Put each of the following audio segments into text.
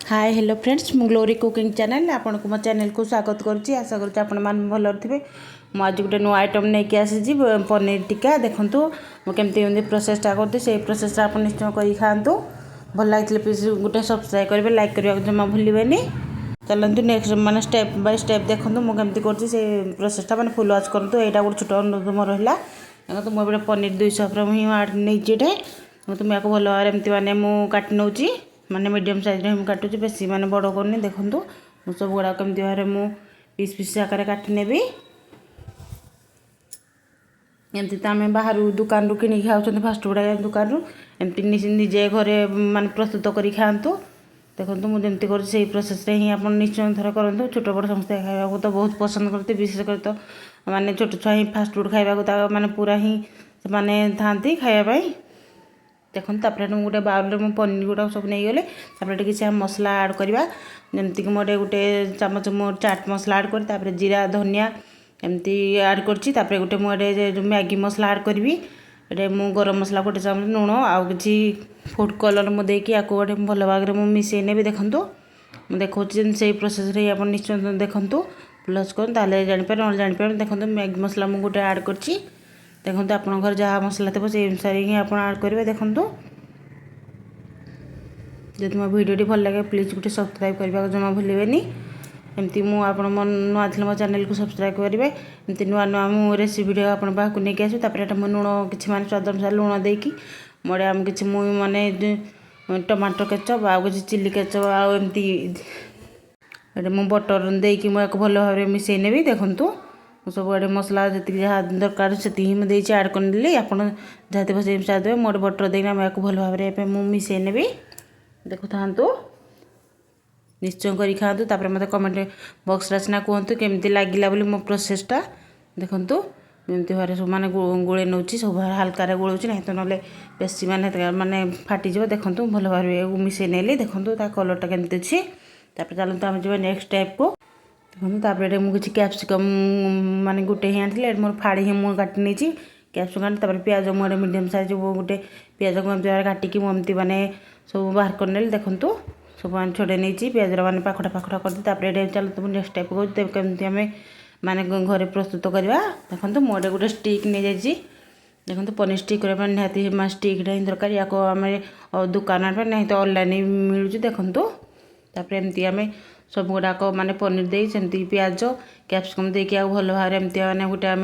Hi hello friends मु glory cooking channel आपन को मो चैनल को स्वागत करुच्ची। आशा करुच्ची आपण मान भल थे। मु आज गोटे नुआ आइटम नहीं आसी पनीर टिक्का देखूँ मुझे प्रोसेसटा करती से प्रोसेसटा आप निश्चय कर खातु। भल लगे प्लीज गोटे सब्सक्राइब करेंगे लाइक करने जमा भूलें। चलते नेक्स्ट माने स्टेप बाय स्टेप देखूँ मुझे कर प्रोसेसटा मैंने फुल वाच करूँ। यहाँ गोटे छोट अनुरोध मोर रहा देखो मुझे पनीर 200 ग्राम ही नहीं तुम या भल भाव एमती मैंने मुझे काटि नौ माने मीडियम साइज रे काटुची बेसी माने बड़ करनी देखूँ मु सब गुड़ा कमी भाव में मुझ पीस पीस आकार काटि नेबी। एमती तो आम बाहर दुकान कि खाऊँ फास्ट फूड दुकान एमती निजे घरे माने प्रस्तुत कर खातु। देखो मुझे कर प्रोसेस ही आप निश्चय थर करूँ। छोट बड़ समस्त खाया तो बहुत पसंद करते विशेषकर तो माने छोट छुआ ही फास्ट फूड खाया माने पूरा ही माने था खायापाई। देखो गोटे बाउल में पनीर गुड़ा सब नहीं गले किसी मसला ऐड करवा जमीक मोटे गोटे चामच मो चाट मसला ऐड कर जीरा धनिया एमती ऐड कर गोटे मुझे मैगी मसला ऐड करी मु गरम मसला गोटे चामच लुण आउ कि फूड कलर मुझे गोटे भल भाग में मिसई ने देखूँ मुझे देखा से प्रोसेस आप निश्चय देखूँ प्लस कर जापर ना जापर देखो मैगी मसला मुझे गोटे ऐड कर देखो आप घर जहाँ मसला थे से अनुसार ही आप ऐड करेंगे। देखूँ जब मो भिडी भल लगे प्लीज गोटे सब्सक्राइब करने को जमा भूलें। एमती मुझे नुआ थे मो चैनल को सब्सक्राइब करेंगे। एमती नुआ नुआ मु रेसिपी आपन पाक नहीं आसपर मुझे लुण कि स्वाद अनुसार लुण देकी मोड़े आम कि माने टमाटो केचप आ कि चिली केचप आमती मुझे बटर देकी मुझे भल भाव में मिसई नेबी। देखूँ सब आड़े मसला जी जहाँ दरकार से मुझे ऐड करनी आप जहाँ थे से देवे मोटे बटर देना भल भाव में मिसई नेबी। देखु था निश्चय कर खातु मत कमेंट बॉक्स आसना कहतु केमती लगिला मो प्रोसेसटा। देखूँ एमती भाव सब मैंने गोले नौ सब हाल्का गोलूची नहीं तो ना बेसी माने फाटीज। देखूँ भल भाव में मिसई नेली देखूँ कलरटा केमती अच्छी। चलते आम जा नेक्स्ट स्टेप को देखो मुझे कैप्सिकम माने गोटे ही आनी मोर फाड़ी ही मुझे काटि नहीं कैप्सिकम प्याज मुझे मीडियम साइज गोटे प्याज को एमती काटिकी मुझे मैंने सब बाहर कर नेली। देखूँ सब मैंने छोड़े नहीं प्याज मैंने पाखड़ा पाखड़ा कर चलते नेक्स्ट स्टेप को कमी आम माने घरे प्रस्तुत करवा। देखो मोटे गोटे स्टिक नहीं जाइए देखो पनीर स्टिक करने निहाती स्टिकटा ही दरकार या आम दुकान नहीं तो ऑनलाइन मिलूँ। देखूँ एमती आम सब गुड़ाक माने पनीर दे सेमती प्याज कैप्सिकम देकी भल भाव में एमती मैंने गोटे आम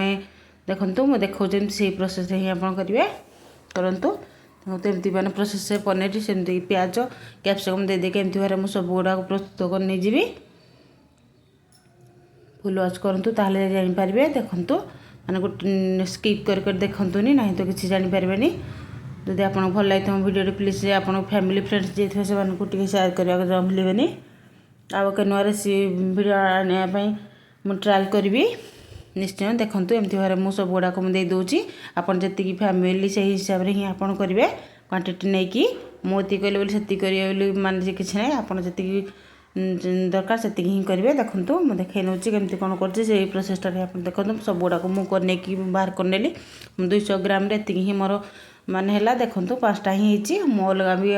देखूँ मुझे देखा से प्रोसेस ही आप करेंगे करूँ। तो एमती मैंने प्रोसेस से पनीर सेमती प्याज कैप्सिकम दे देके एमती भाव में सब गुड़ाक प्रस्तुत कर नहीं जी फुल वाच करूँ ताहले जानीपारे। देखूँ मैंने गोटे स्किप कर देखुनी ना तो किसी जानीपारे। जदि आपको भल लगे मो भिडियो प्लीज आप फैमिली फ्रेंड्स जी थे से सेयार करने को जमा भूलें। आउ के नुआ भिड आने मुझे ट्रायल करी निश्चय। देखूँ एमती भाव में सब गुड़ाक मुझे दूसरी आपड़ जी फैमिली से हिसाब से ही आप करेंगे क्वांटिटी नहीं कि मुझे कहले से करेंगे मानते किसी ना आप जी दरकार से ही करेंगे। देखूँ मुझे देखे नौ केमती कौन कर प्रोसेसटा देखो सब गुड़ाक मुझे बाहर कर नेली 200 ग्राम ही मोर माने है। देखूँ 5टा ही मो अलग भी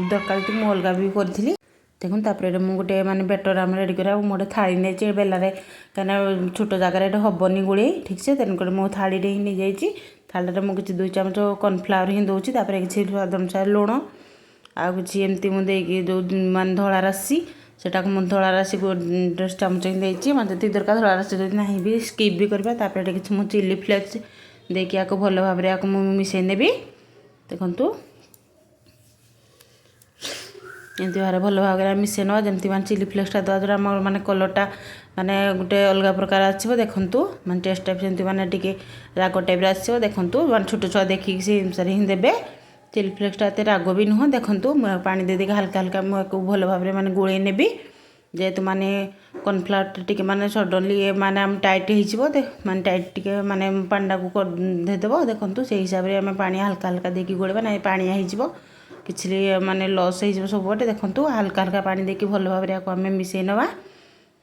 दरकार मु अलग भी करी। देखो मुझे गोटे माने बेटर आम रेडी करा मोटे थाली नहीं बेलारे कहीं छोट जगार ये हेनी गोले ठीक से तेणुक मो थाली ही नहीं जाइए थाली में किसी 2 चामच कॉर्नफ्लावर ही दूसरी किसी स्वाद अनुसार लुण आ कि एमती मुझे जो मान धला राशि सेटा मुझे धला राशि 10 चामच ही देती मतलब दरकार धला राशि ना भी स्किप भी करवा किसी मुझे चिली फ्लेक्स देकी भल भाव में मिसई नेबी। देखूँ एमती भाव भल भाव में मिसई ना जमी मैं चिली फ्लेक्सटा देवा द्वारा माने कलरटा माने गोटे अलग प्रकार आसो। देखूँ मैं टेस्ट टाइप से मैंने टी राग टाइप आसो। देखूँ मैं छोट छुआ देखिए से अनुसार ही देवे चिली फ्लेक्सटा एत राग भी नुह। देखूँ मुझे पानी दे देके हल्का हल्का मुझे भल भाव में गोले नेबी जेहेतु माने कॉर्नफ्लावर टी माने सडनली माने आम टाइट हो माने टाइट टी माने पानीटा को देदेव। देखूँ से हिसाब से आम पानी हल्का हल्का देकी गोलेबा ना पानी हो किसी माने लॉस हो सब बटे। देखूँ हल्का हल्का पानी देकी भल भाव में आम मिसई नवा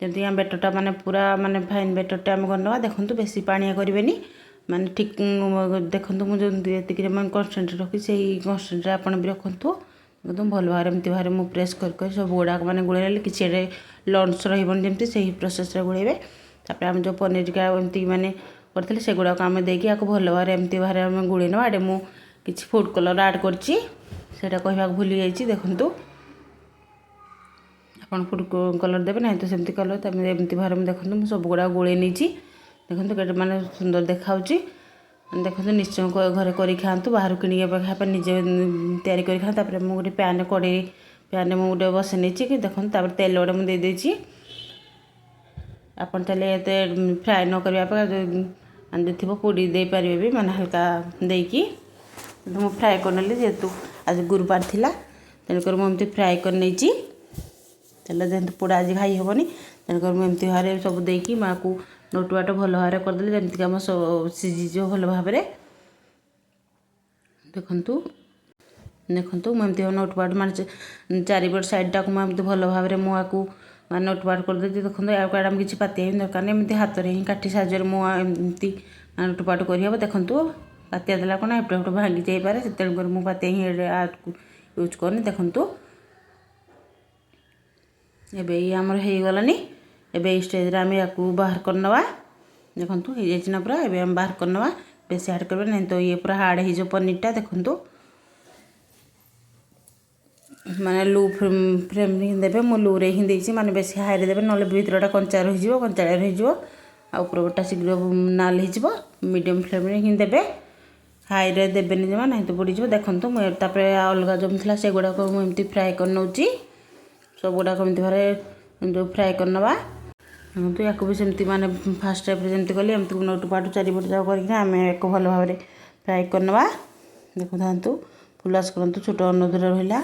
जमी बेटरटा माने पूरा माने फाइन बेटरटा आम करना। देखूँ बेसी पानिया करें माने ठीक देखूँ मुझे कन्सेंट रखी से कन्सेंट आप भी रखुँ एकदम भल भाव एमती भाव में प्रेस कर सब गुड़ाक मैंने गोड़े किसी लंच रही से प्रोसेस गोड़े तापर आम जो पनीर टिका एमती मैंने करते से गुड़ाक आम देकी भल भाव एमती भाव में गोड़े ना आड़े मु किसी फूड कलर आड करची सेटा कहवा भूली जाइए देखु आपन फूड कलर देवे ना तो सेमती कलर तब एमती भाव में देखो मुझे सब गुड़ा गोले नहीं देखो केटे माने सुंदर देखा देखो निश्चय घरे कर खातु बाहर किणी खापा निजे तैयारी कर खा तापर मुझे गोटे पैन कड़े पैन में गोटे बसई नहीं कि देखो तापर तेल गोटे मुझे देदेची आपन चले फ्राए न करने थी पोड़ी दे पारे भी मैंने हल्का देकी मुझे फ्राए करने जेहेतु आज गुरुवार थिला तेणुक मुझे फ्राए कर नहीं तेल जेहतु पोड़ा आज खाई हेनी तेणुक मुझे भाव सब देकी माँ को नोटुआट भल भाव करदे जमीक आम सीझीज भल भाव देखु देखु मुझे नोटुआट माने चारिपट साइडटा को मुझे भल भाव मुआँ माने नोटुआट करदे देखो आड़े आम किसी पातिया दरकार नहीं एमती हाथ में ही काटी साहय मुआँ एमती नोटुआट करहब देखु पातिया देला कौन एपटे एपटे भांगी जापे से तेणुक मुझे पातिया ही यूज करनी देखु एबे ये आमर हो गलानी एबे स्टेज आम या बाहर करनवा देखु हो पूरा एबे आम बाहर करनवा बेसी हार्ड करबे नहीं तो ये पूरा हार्ड हो पनीरटा देखु माने लू फ्रेम ही देवे मु लूरे ही देसी माने बेसी हाई देवे ना भीतरटा कंचा रही कंचाड़ा रही उपरटा शीघ्र नाल हो मीडियम फ्लेम ही देवे हाई रे देवेनि जमा नहीं तो बुड़ीज देखु मुझे अलग जमी थी से गुड़ाक मुझे फ्राए कर नौची सब गुड़ाक एमती भाव जो फ्राए करनवा तो या भी सेमती माने फास्ट टाइप जमी कली एमती नोटुआट चारिपट जाक आम एक भल भाव फ्राए करनवा देखु था फुलास करतु छोट अनुदूर रहा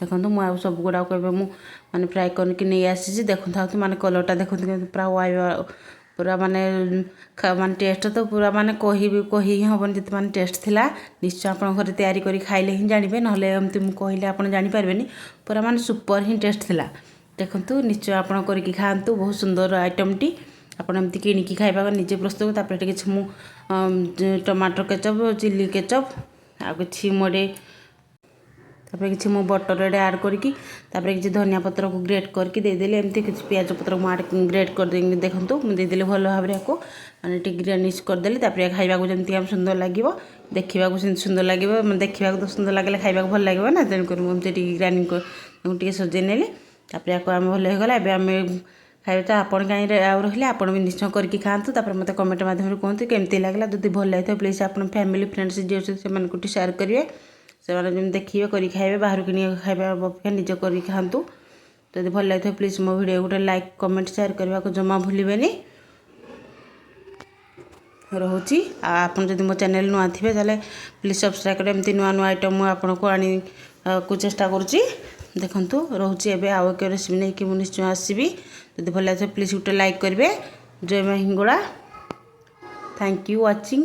देखो मुझे सब गुड़ाक माने फ्राए करके नहीं आसी देखु था माने कलरटा देखो पूरा पूरा माने माने टेस्ट तो पूरा माने कही हेबन जिते माने टेस्ट थिला निश्चय आप घर तैयारी करी खाइले ही जानबे ना एमती मुझे कहले आप जानीपारे पूरा माने सुपर ही टेस्ट थिला देखु निश्चय आप करके खातु बहुत सुंदर आइटमटी आप एमती किणिकी खाइबा निजे प्रस्तुत तापर किसी मु टमाटर केचप चिली केचप आ कि मोड़े तापर किसी मु बटर एडे आड करके तापर किसी धनिया पत्र को ग्रेट करके देदेली एमती किसी प्याज पत्र को ग्रेट कर देंगे देखो मुझे देदेली भल भाव को मैंने टी ग्रेनिश करदेली तापर खाइबा जमी आम सुंदर लगे देखा सुंदर लगे देखा तो सुंदर लगे खाइबा भल लगे ना तेणुक मुझे टी ग्राइंडिंग टी सजे नेली तापर आम भल होगा एवं आम खाइबा तो आपड़ कहीं रही आपड़ भी निश्चय करके खातु तापर मत कमेंट माध्यम कहते केमती लगला जब भल लगे प्लीज आप फैमिली फ्रेंड्स जी अच्छे से शेयर करेंगे से जमी देखिए करी खाइबे बाहर किणी खाइबा अपेक्षा निज करी खातु तो भल लगे प्लीज मो वीडियो गोटे लाइक कमेंट शेयर करने को जमा भूलें रोची आप जब मो चैनल नुआ थे ताले प्लीज सब्सक्राइब कर एमती नुआ नुआ आइटम आपको आनी को चेष्टा करुँची देखु रोची एवं आउ एक रेसिपी नहीं कि मुझे निश्चय आसबि जब भल लगे प्लीज गोटे लाइक करेंगे जय माँ हिंगोला थैंक यू वाचिंग।